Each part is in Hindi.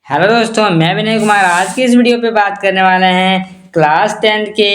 हेलो दोस्तों, मैं विनय कुमार। आज की इस वीडियो पे बात करने वाले हैं क्लास 10th के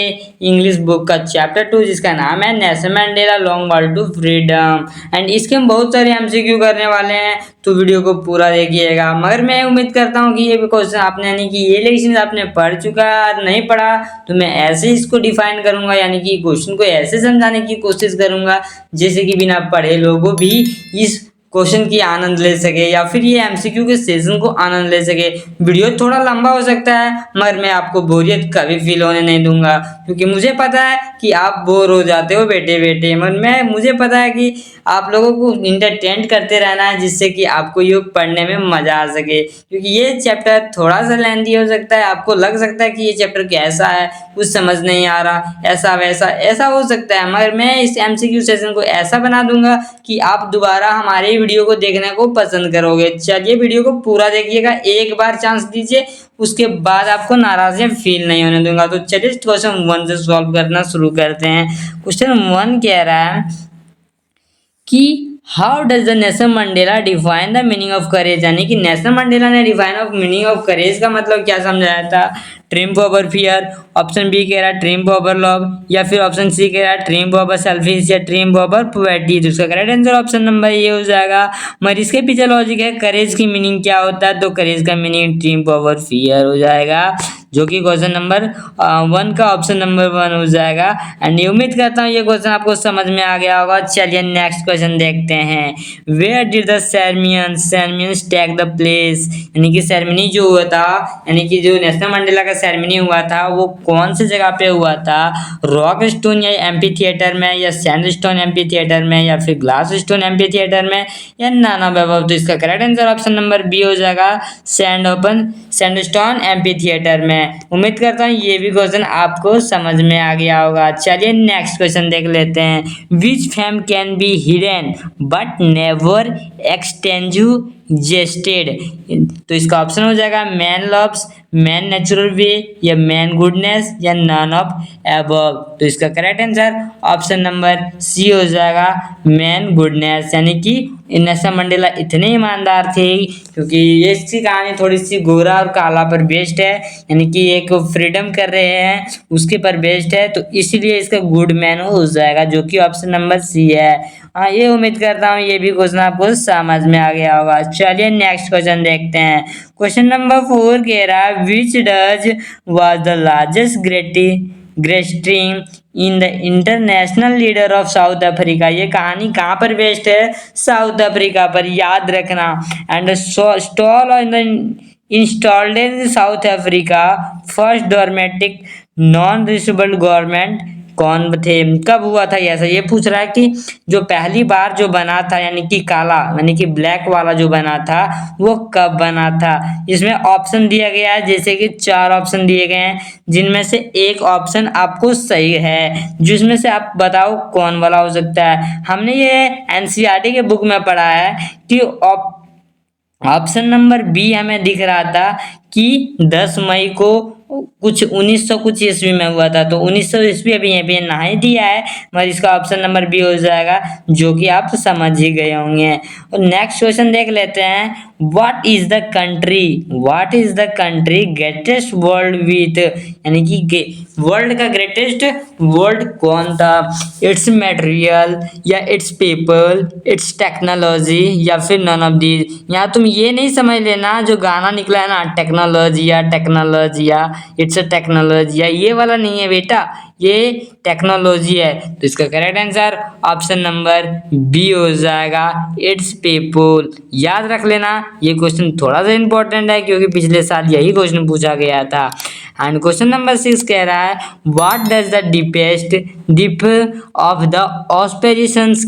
इंग्लिश बुक का चैप्टर 2, जिसका नाम है Nelson Mandela long walk to freedom. And इसके हम बहुत सारे एमसीक्यू करने वाले हैं, तो वीडियो को पूरा देखिएगा। मगर मैं उम्मीद करता हूँ कि ये क्वेश्चन आपने यानी कि ये लेक्चर आपने पढ़ चुका है। नहीं पढ़ा तो मैं ऐसे इसको डिफाइन करूंगा, यानी कि क्वेश्चन को ऐसे समझाने की कोशिश करूंगा जैसे कि बिना पढ़े लोगों भी इस क्वेश्चन की आनंद ले सके, या फिर ये एमसीक्यू के सेशन को आनंद ले सके। वीडियो थोड़ा लंबा हो सकता है, मगर मैं आपको बोरियत कभी फील होने नहीं दूंगा, क्योंकि मुझे पता है कि आप बोर हो जाते हो बैठे बैठे। मगर मुझे पता है कि आप लोगों को इंटरटेन करते रहना है, जिससे कि आपको ये पढ़ने में मजा आ सके। क्योंकि ये चैप्टर थोड़ा सा लेंथी हो सकता है, आपको लग सकता है कि ये चैप्टर कैसा है, कुछ समझ नहीं आ रहा, ऐसा वैसा ऐसा हो सकता है। मगर मैं इस एमसीक्यू सेशन को ऐसा बना दूंगा कि आप दोबारा हमारे वीडियो को देखने को पसंद करोगे। चलिए वीडियो को पूरा देखिएगा, एक बार चांस दीजिए, उसके बाद आपको नाराजगी फील नहीं होने दूंगा। तो चलिए क्वेश्चन 1 से सॉल्व करना शुरू करते हैं। क्वेश्चन 1 कह रहा है कि how does the Nelson Mandela define the meaning of courage, यानी कि नेल्सन मंडेला ने define of meaning of courage का मतलब क्या समझाया था। Triumph over fear, option B कह रहा है ट्रिम्प ओवर लव, या फिर ऑप्शन सी कह रहा है ट्रिम्प ओवर सेल्फिश, या ट्रिम्प ओवर पॉवर्टी। तो उसका correct answer option number A हो जाएगा। मगर इसके पीछे लॉजिक है, करेज की मीनिंग क्या होता है, तो करेज का मीनिंग ट्रिम्प ओवर फियर हो जाएगा, जो कि क्वेश्चन नंबर 1 का ऑप्शन नंबर 1 हो जाएगा। एंड उम्मीद करता हूँ ये क्वेश्चन आपको समझ में आ गया होगा। चलिए नेक्स्ट क्वेश्चन देखते हैं। Where did the ceremonies take the place, यानी कि सेरेमनी जो हुआ था, यानी कि जो नेल्सन मंडेला का सेरेमनी हुआ था, वो कौन सी जगह पे हुआ था। रॉक स्टोन या एम्पी थिएटर में, या सैंड स्टोन एम्पी थिएटर में, या फिर ग्लास स्टोन एम्पी थिएटर में, या नाना अबव। तो इसका correct answer option number B हो जाएगा, सैंड स्टोन एम्पी थिएटर में। उम्मीद करता हूँ ये भी क्वेश्चन आपको समझ में आ गया होगा। चलिए नेक्स्ट क्वेश्चन देख लेते हैं। Which fame can be hidden but never extinguished, तो इसका ऑप्शन हो जाएगा man loves, man natural way, या मैन गुडनेस, या नन ऑफ एबव। तो इसका correct answer option number C हो जाएगा, मैन गुडनेस। यानी कि नेल्सन मंडेला इतने ईमानदार थे, क्योंकि ये इसकी कहानी थोड़ी सी गोरा और काला पर बेस्ड है, यानी कि एक फ्रीडम कर रहे हैं उसके पर बेस्ड है, तो इसीलिए इसका गुड मैन हो जाएगा, जो कि ऑप्शन नंबर सी है। हाँ, ये उम्मीद करता हूँ ये भी क्वेश्चन आपको समझ में आ गया होगा। चलिए नेक्स्ट क्वेश्चन देखते हैं। क्वेश्चन नंबर 4 कह रहा है which does was the largest ग्रेस्ट्रीम in the international leader of South Africa. ये कहानी कहाँ पर बेस्ड है, साउथ अफ्रीका पर, याद रखना। And stall in the installed in south Africa first domestic non receivable government कौन थे, कब हुआ था ऐसा। ये पूछ रहा है कि जो पहली बार जो बना था, यानी कि काला यानी कि ब्लैक वाला जो बना था, वो कब बना था। इसमें ऑप्शन दिया गया है, जैसे कि 4 ऑप्शन दिए गए हैं, जिनमें से एक ऑप्शन आपको सही है, जिसमें से आप बताओ कौन वाला हो सकता है। हमने ये एनसीईआरटी के बुक में पढ़ा है कि ऑप्शन नंबर बी हमें दिख रहा था कि 10 मई को कुछ 1900 कुछ ईस्वी में हुआ था, तो 1900 ईस्वी अभी यहाँ पे नहीं दिया है, मगर इसका ऑप्शन नंबर बी हो जाएगा, जो कि आप समझ ही गए होंगे। और नेक्स्ट क्वेश्चन देख लेते हैं। What is the country greatest world with, यानी कि वर्ल्ड का ग्रेटेस्ट वर्ल्ड कौन था। इट्स मटेरियल, या इट्स पीपल, इट्स टेक्नोलॉजी, या फिर नन ऑफ दीज। यहाँ तुम ये नहीं समझ लेना जो गाना निकला है ना, टेक्नोलॉजी या इट्स अ टेक्नोलॉजी, ये वाला नहीं है बेटा, ये टेक्नोलॉजी है। तो इसका correct answer option number B हो जाएगा, इट्स पीपल। याद रख लेना, ये क्वेश्चन थोड़ा सा इंपॉर्टेंट है, क्योंकि पिछले साल यही क्वेश्चन पूछा गया था। एंड क्वेश्चन नंबर 6 कह रहा है what does the dip of the aspirations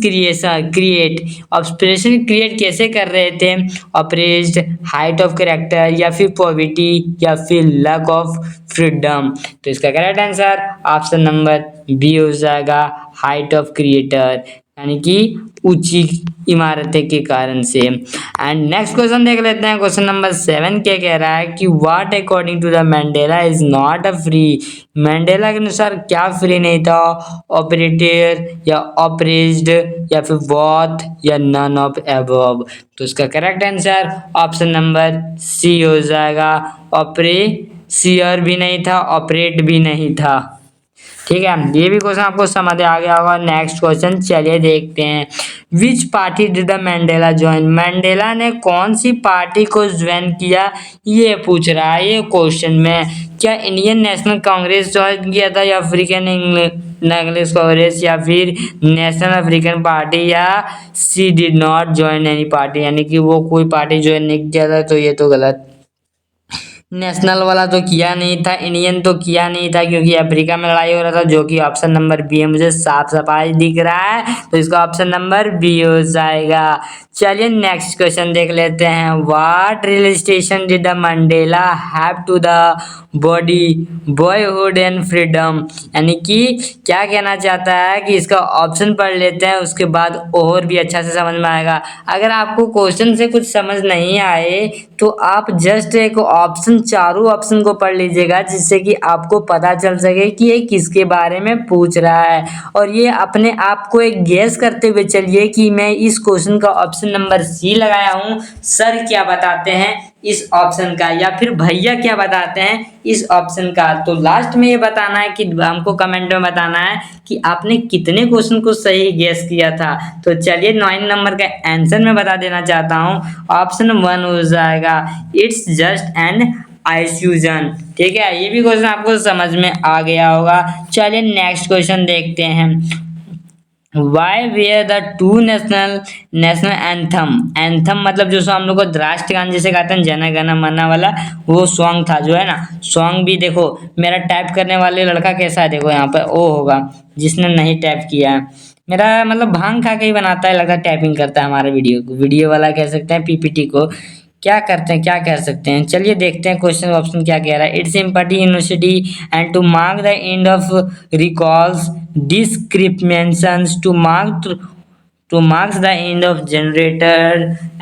aspiration create कैसे कर रहे थे। ऑपरेस्ड, हाइट ऑफ कैरेक्टर, या फिर पॉवर्टी, या फिर लैक ऑफ फ्रीडम। तो इसका correct answer option number B हो जाएगा, हाइट ऑफ क्रिएटर। यानी कि ऊंची इमारतें के कारण से। एंड नेक्स्ट क्वेश्चन देख लेते हैं। क्वेश्चन नंबर 7 क्या कह रहा है कि what according to the Mandela is not a free. मंडेला के अनुसार क्या फ्री नहीं था? ऑपरेटर या ऑपरेस्ड या फिर बोथ या नन ऑफ अबव। तो इसका correct answer option number C हो जाएगा। ऑपरेसियर भी नहीं था, ऑपरेट भी नहीं था। ठीक है, ये भी क्वेश्चन आपको समझ आ गया होगा। नेक्स्ट क्वेश्चन चलिए देखते हैं। विच party did the Mandela join. Mandela ने कौन सी पार्टी को ज्वाइन किया, ये पूछ रहा है ये क्वेश्चन में। क्या इंडियन नेशनल कांग्रेस ज्वाइन किया था, या अफ्रीकन नेशनल कांग्रेस, या फिर नेशनल अफ्रीकन पार्टी, या she did not join any party, यानी कि वो कोई पार्टी ज्वाइन नहीं किया था। तो ये तो गलत। नेशनल वाला तो किया नहीं था, इंडियन तो किया नहीं था, क्योंकि अफ्रीका में लड़ाई हो रहा था, जो कि ऑप्शन नंबर बी है। मुझे साफ सफाई दिख रहा है, तो इसका ऑप्शन नंबर बी हो जाएगा। चलिए नेक्स्ट क्वेश्चन देख लेते हैं। What relation did the Mandela have to the body boyhood and freedom. यानी कि क्या कहना चाहता है कि इसका ऑप्शन पढ़ लेते हैं, उसके बाद और भी अच्छा से समझ में आएगा। अगर आपको क्वेश्चन से कुछ समझ नहीं आए तो आप जस्ट एक ऑप्शन, चारों ऑप्शन को पढ़ लीजिएगा, जिससे कि आपको पता चल सके कि ये किसके बारे में पूछ रहा है। और ये अपने आप को एक गेस करते हुए चलिए कि मैं इस क्वेश्चन का ऑप्शन नंबर सी लगाया हूँ, सर क्या बताते हैं इस ऑप्शन का, या फिर भैया क्या बताते हैं इस ऑप्शन का। तो लास्ट में ये बताना है कि हमको कमेंट में बताना है कि आपने कितने क्वेश्चन को सही गेस किया था। तो चलिए 9 नंबर का आंसर मैं बता देना चाहता हूँ, ऑप्शन 1 हो जाएगा। It's just an illusion. ठीक है, ये भी क्वेश्चन आपको समझ में आ गया होगा। चलिए नेक्स्ट क्वेश्चन देखते हैं। Why were the two national anthem. Anthem मतलब जो हम लोग को राष्ट्रगान जिसे कहते हैं, जन गण मन वाला, वो सॉन्ग था जो है ना। सॉन्ग भी देखो, मेरा टाइप करने वाले लड़का कैसा है, देखो यहाँ पर ओ होगा जिसने नहीं टाइप किया है। मेरा मतलब भांग खा के ही बनाता है, लड़का टाइपिंग करता है हमारे वीडियो को, वीडियो वाला कह सकते हैं, पीपीटी को क्या करते हैं, क्या कह सकते हैं। चलिए देखते हैं क्वेश्चन ऑप्शन क्या कह रहा है। It's empty university and to mark the end of recalls discriminations to marks the end of generator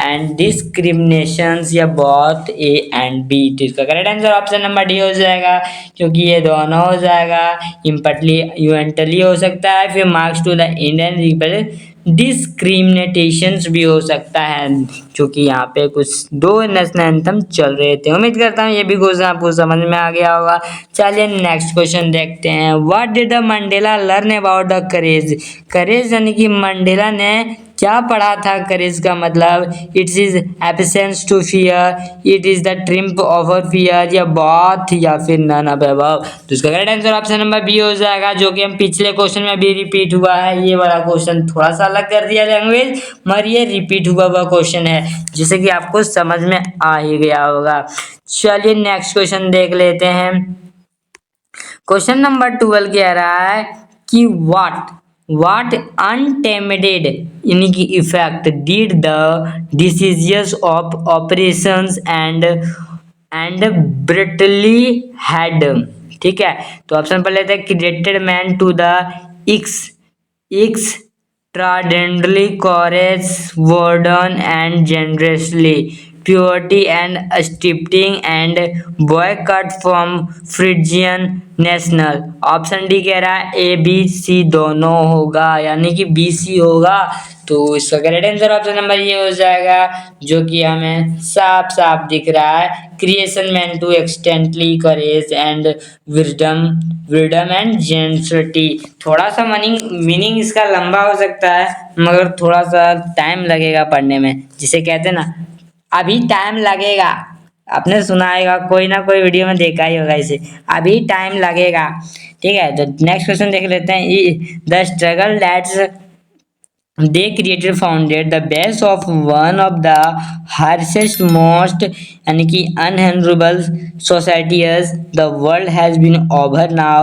and discriminations या both A and B। तो इसका correct answer option number D हो जाएगा, क्योंकि ये दोनों हो जाएगा। इम्पटली यूएंटली हो सकता है, फिर marks to the Indian ripple discriminations भी हो सकता है, क्योंकि यहाँ पे कुछ दो नेशनल एंथम चल रहे थे। उम्मीद करता हूँ ये भी क्वेश्चन आपको समझ में आ गया होगा। चलिए नेक्स्ट क्वेश्चन देखते हैं। What did the Mandela learn about the courage. Courage यानी कि मंडेला ने क्या पढ़ा था। करेज का मतलब it's is absence to fear, it is the triumph of fear, या बॉथ, या फिर नन ऑफ अबव। तो इसका correct answer option number B हो जाएगा, जो कि हम पिछले क्वेश्चन में भी रिपीट हुआ है। ये वाला क्वेश्चन थोड़ा सा अलग कर दिया लैंग्वेज, मगर ये रिपीट हुआ क्वेश्चन है, जिसे कि आपको समझ में आ ही गया होगा। चलिए नेक्स्ट क्वेश्चन देख लेते हैं। क्वेश्चन नंबर 12 कह रहा है कि व्हाट अनटेमेडेड यानी कि effect did the decisions of operations and brutality had. ठीक है, तो ऑप्शन पर लेते हैं। Created man to the extraordinarily courage, warden and generously, purity and stripping and boycott from Phrygian national। Option D कह रहा है ए बी सी दोनों होगा, यानी कि बी सी होगा। तो इसका करेक्ट आंसर ऑप्शन नंबर ये हो जाएगा, जो कि हमें साफ साफ दिख रहा है। Creation man to extensively courage and wisdom and generosity. थोड़ा सा मीनिंग इसका लंबा हो सकता है, मगर थोड़ा सा टाइम लगेगा पढ़ने में, जिसे कहते हैं ना अभी टाइम लगेगा। आपने सुना होगा, कोई ना कोई वीडियो में देखा ही होगा इसे, अभी टाइम लगेगा। ठीक है, तो नेक्स्ट क्वेश्चन देख लेते हैं। The struggle that's they created founded the base of one of the harshest most यानी कि unhonorable societies the world has been over now।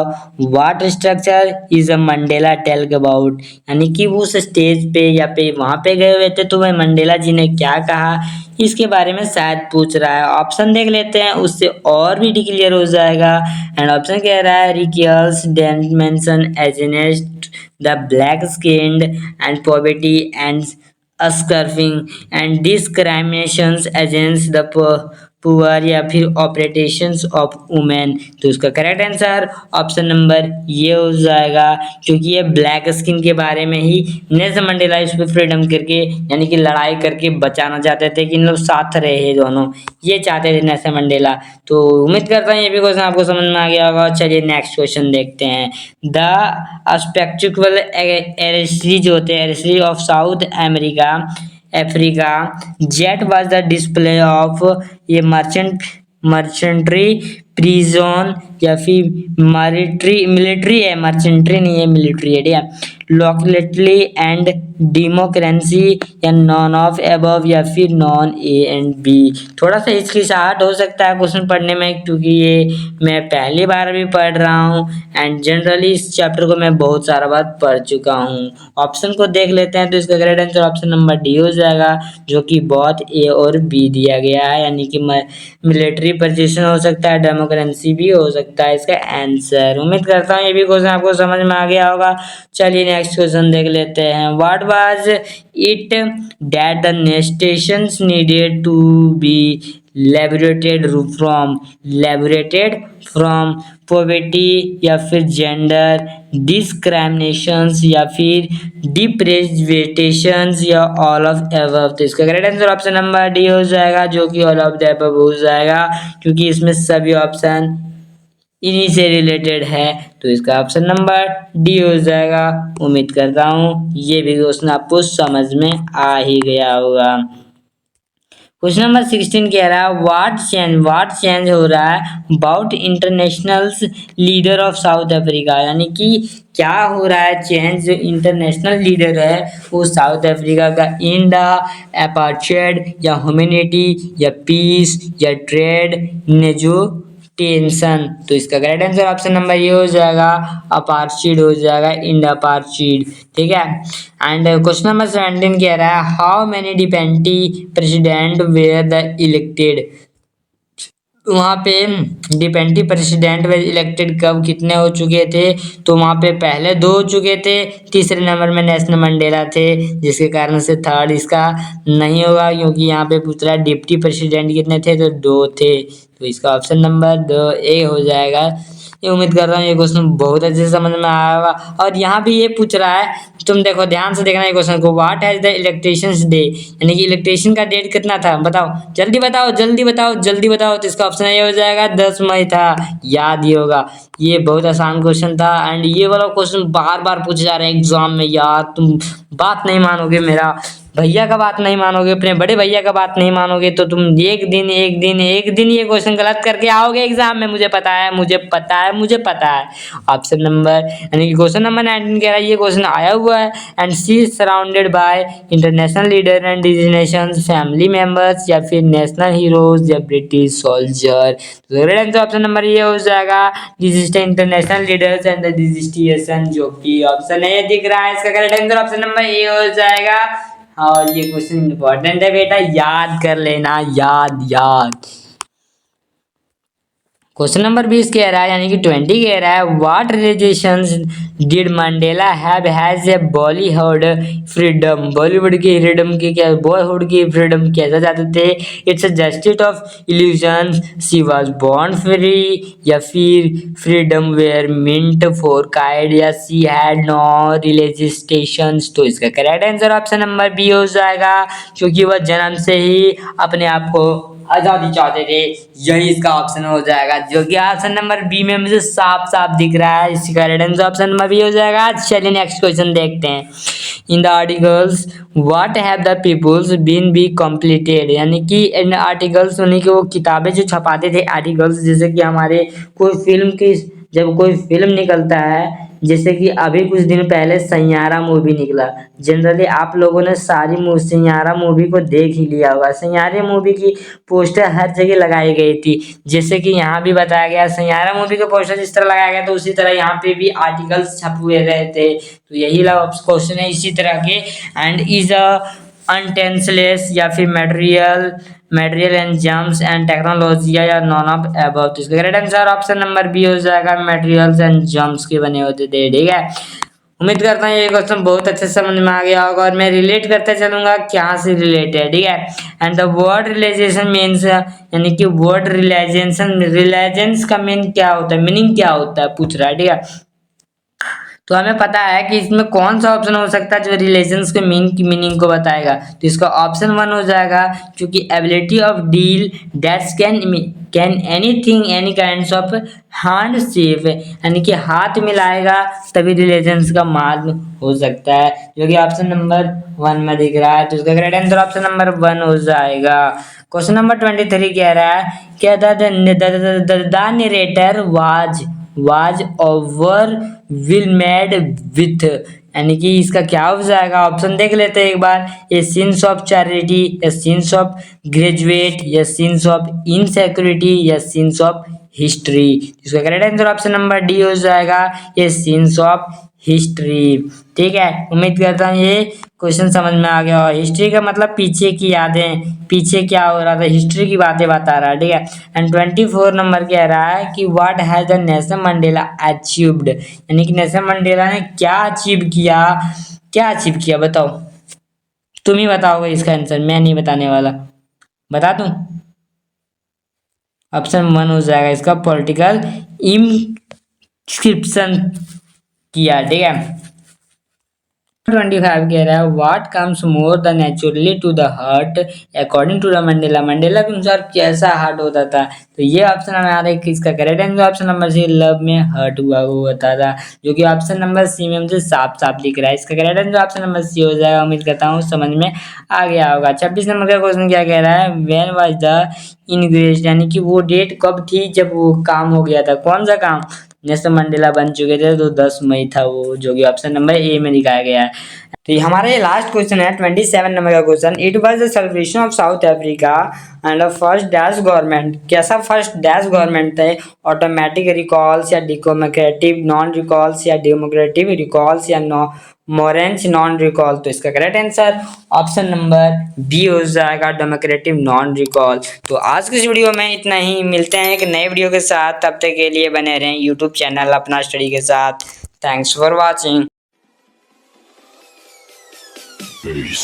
what structure is a Mandela tell about। यानी कि वो उस स्टेज पे या पे वहां पे गए हुए थे, तो वह मंडेला जी ने क्या कहा, इसके बारे में शायद पूछ रहा है। ऑप्शन देख लेते हैं, उससे और भी क्लियर हो जाएगा। एंड ऑप्शन कह रहा है racial domination against the black skinned and poverty and suffering and discriminations against the poor या फिर ऑपरेशंस ऑफ वुमेन। तो इसका करेक्ट आंसर ऑप्शन नंबर ये हो जाएगा, क्योंकि ये ब्लैक स्किन के बारे में ही नेल्सन मंडेला इस पे फ्रीडम करके यानी कि लड़ाई करके बचाना चाहते थे कि इन लोग साथ रहे दोनों, ये चाहते थे नेल्सन मंडेला। तो उम्मीद करता हूँ ये भी क्वेश्चन आपको समझ में आ गया होगा। चलिए नेक्स्ट क्वेश्चन देखते हैं। द स्पेक्टिकल एरेस्ट्री जो होते हैं एरेस्ट्री of South Africa yet was the display of ये मर्चेंट्री प्रिजन या फिर मिलिट्री है, मर्चेंट्री नहीं है मिलिट्री है, ठीक है। लॉकलेटली एंड डेमोक्रेसी या नॉन ऑफ एबव या फिर नॉन ए एंड बी। थोड़ा सा हिचकिचाहट हो सकता है क्वेश्चन पढ़ने में, क्योंकि ये मैं पहली बार भी पढ़ रहा हूँ एंड जनरली इस चैप्टर को मैं बहुत सारा बार पढ़ चुका हूँ। ऑप्शन को देख लेते हैं तो इसका correct answer option number D हो जाएगा, जो कि बहुत ए और बी दिया गया है, यानी कि मिलिट्री पोजीशन हो सकता है, डेमोक्रेसी भी हो सकता है इसका आंसर। उम्मीद करता हूँ ये भी क्वेश्चन आपको समझ में आ गया होगा। चलिए नेक्स्ट क्वेश्चन देख लेते हैं। What was it that the nations needed to be liberated from poverty या फिर जेंडर डिस्क्रिमिनेशंस या फिर डिप्रेवेटेशंस या ऑल ऑफ एबव। तो इसका correct answer option number D हो जाएगा, जो कि ऑल ऑफ द एबव हो जाएगा, क्योंकि इसमें सभी ऑप्शन इन्हीं से रिलेटेड है। तो इसका ऑप्शन नंबर डी हो जाएगा। उम्मीद करता हूँ ये भी क्वेश्चन आपको समझ में आ ही गया होगा। क्वेश्चन नंबर 16 कह रहा है व्हाट चेंज हो रहा है about international leader of South Africa, यानी कि क्या हो रहा है चेंज, जो इंटरनेशनल लीडर है वो साउथ अफ्रीका का, इन द अपार्थाइड या ह्यूमैनिटी या पीस या ट्रेड नेजो टेंशन। तो इसका करेक्ट आंसर ऑप्शन नंबर ये हो जाएगा, अपार्थाइड हो जाएगा, इंड अपार्थाइड, ठीक है। एंड क्वेश्चन नंबर 17 कह रहा है how many deputy president were the elected. वहाँ पे डिपेंडी प्रेसिडेंट वे इलेक्टेड कब कितने हो चुके थे, तो वहाँ पे पहले 2 हो चुके थे, तीसरे नंबर में नेल्सन मंडेला थे, जिसके कारण से थर्ड इसका नहीं होगा, क्योंकि यहाँ पे पूछ रहा है डिप्टी प्रेसिडेंट कितने थे, तो 2 थे। तो इसका ऑप्शन नंबर 2 ए हो जाएगा। ये उम्मीद कर रहा हूँ ये क्वेश्चन बहुत अच्छे से समझ में आया होगा। और यहाँ भी ये पूछ रहा है, तुम देखो ध्यान से देखना ये क्वेश्चन को, व्हाट हैज द इलेक्ट्रेशन डे, यानी कि इलेक्ट्रेशन का डेट कितना था, बताओ जल्दी बताओ जल्दी बताओ जल्दी बताओ। तो इसका ऑप्शन ये हो जाएगा 10 मई था, याद ही होगा। ये बहुत आसान क्वेश्चन था एंड ये वाला क्वेश्चन बार बार पूछे जा रहे हैं एग्जाम में। यार तुम बात नहीं मानोगे, मेरा भैया का बात नहीं मानोगे, अपने बड़े भैया का बात नहीं मानोगे, तो तुम एक दिन ये क्वेश्चन गलत करके आओगे एग्जाम में, मुझे पता है मुझे पता है मुझे पता है। ऑप्शन नंबर यानी कि क्वेश्चन नंबर 19 कह रहा है ये क्वेश्चन आया हुआ है and she is surrounded by international leader and designations family members या फिर नेशनल हीरोज या ब्रिटिश सोल्जर। तो ऑप्शन नंबर ये हो जाएगा, this international leaders and the designation, जो कि ऑप्शन ए दिख रहा है। इसका correct answer option number A हो जाएगा। और ये क्वेश्चन इंपॉर्टेंट है बेटा, याद कर लेना, याद। क्वेश्चन नंबर 20 कह रहा है यानी कि 20 कह रहा है what relations did Mandela have has a Bollywood freedom, Bollywood की फ्रीडम की क्या, बॉयहुड की फ्रीडम कैसे चाहते थे। It's a justice of illusion, she was born free या फिर freedom were meant for kind या सी हैड नो रिलेजिस्टेशंस। तो इसका correct answer option number B हो जाएगा, क्योंकि वह जन्म से ही अपने आप को आजादी चाहते थे, यही इसका ऑप्शन हो जाएगा, जो कि ऑप्शन नंबर बी में मुझे साफ साफ दिख रहा है। इसका करेक्ट ऑप्शन नंबर बी हो जाएगा। चलिए नेक्स्ट क्वेश्चन देखते हैं। In the articles what have the peoples been be completed, यानी कि इन आर्टिकल्स यानी कि वो किताबें जो छपाते थे आर्टिकल्स, जैसे कि हमारे कोई फिल्म की जब कोई फिल्म निकलता है, जैसे कि अभी कुछ दिन पहले सैयारा मूवी निकला, जनरली आप लोगों ने सारी सैयारा मूवी को देख ही लिया होगा। सैयारा मूवी की पोस्टर हर जगह लगाई गई थी, जैसे कि यहाँ भी बताया गया सैयारा मूवी का पोस्टर जिस तरह लगाया गया, तो उसी तरह यहाँ पे भी आर्टिकल्स छप हुए रहे थे। तो यही क्वेश्चन है इसी तरह के। एंड इज अ अनटेंसलेस या फिर material and gems and technology या नॉन ऑफ अबव। तो इसका correct answer option number B हो जाएगा, मटेरियल्स एंड जम्स के बने होते थे, ठीक है। उम्मीद करता हूँ ये क्वेश्चन बहुत अच्छे से समझ में आ गया होगा और मैं रिलेट करते चलूंगा क्या से रिलेट है, ठीक है। And the word realization means, यानी कि वर्ड रियलाइजेशन, रियलाइजेंस का मीन क्या होता है, मीनिंग क्या होता है पूछ रहा है, ठीक है। तो हमें पता है कि इसमें कौन सा ऑप्शन हो सकता है जो रिलेशंस के मीनिंग को बताएगा। तो इसका ऑप्शन 1 हो जाएगा, क्योंकि ability of deal that's can anything any kinds of hand shape, यानी कि हाथ मिलाएगा तभी रिलेशंस का मार्ग हो सकता है, जो कि ऑप्शन नंबर 1 में दिख रहा है। तो इसका करेक्ट आंसर ऑप्शन नंबर 1 हो जाएगा। क्वेश्चन नंबर 23 कह रहा है क्या the narrator was over will made with, यानी कि इसका क्या हो जाएगा, ऑप्शन देख लेते हैं एक बार। A sense of charity, a sense of graduate, या सिंस ऑफ इनसिक्योरिटी, या सिंस ऑफ हिस्ट्री। इसका correct answer option number D हो जाएगा, ए सिंस ऑफ हिस्ट्री। ठीक है, उम्मीद करता हूँ ये क्वेश्चन समझ में आ गया। और हिस्ट्री का मतलब पीछे की यादें, पीछे क्या हो रहा था, हिस्ट्री की बातें बता रहा है, ठीक है। एंड 24 नंबर कह रहा है कि what has the Nelson Mandela achieved, यानी कि नेल्सन मंडेला ने क्या अचीव किया, क्या अचीव किया बताओ। तुम ही बताओगे इसका आंसर, मैं नहीं बताने वाला, बता दूं। ऑप्शन 1 हो जाएगा इसका, पॉलिटिकल इंस्क्रिप्शन किया, ठीक है। 25 कह रहा है what comes more the naturally to the heart according to the Mandela, Mandela के अनुसार कैसा हार्ट होता था। तो ये ऑप्शन हमें आ रहा है कि इसका correct answer option number C, love में हर्ट हुआ वो होता था, जो कि ऑप्शन नंबर सी में मुझे साफ साफ दिख रहा है। इसका correct answer option number C हो जाएगा। उम्मीद करता हूँ समझ में आ गया होगा। 26 नंबर का क्वेश्चन क्या कह रहा है, व्हेन वाज द इनग्रेशन, यानी कि वो डेट कब थी जब वो काम हो गया था, कौन सा काम, नेल्सन मंडेला बन चुके थे, तो 10 मई था वो, जो कि ऑप्शन नंबर ए में दिखाया गया है। तो ये हमारा ये लास्ट क्वेश्चन है 27 नंबर का question. It was the celebration of South Africa and first dash government, कैसा फर्स्ट डैश गवर्नमेंट थे, ऑटोमेटिक रिकॉल्स या डेमोक्रेटिक नॉन रिकॉल्स, या डेमोक्रेटिक रिकॉल्स, या मोरेंस नॉन रिकॉल। तो इसका correct answer option number B हो जाएगा, डेमोक्रेटिक नॉन रिकॉल। तो आज की इस वीडियो में इतना ही, मिलते हैं एक नए वीडियो के साथ, तब तक के लिए बने रहें यूट्यूब चैनल अपना स्टडी के साथ। Thanks for watching. Peace.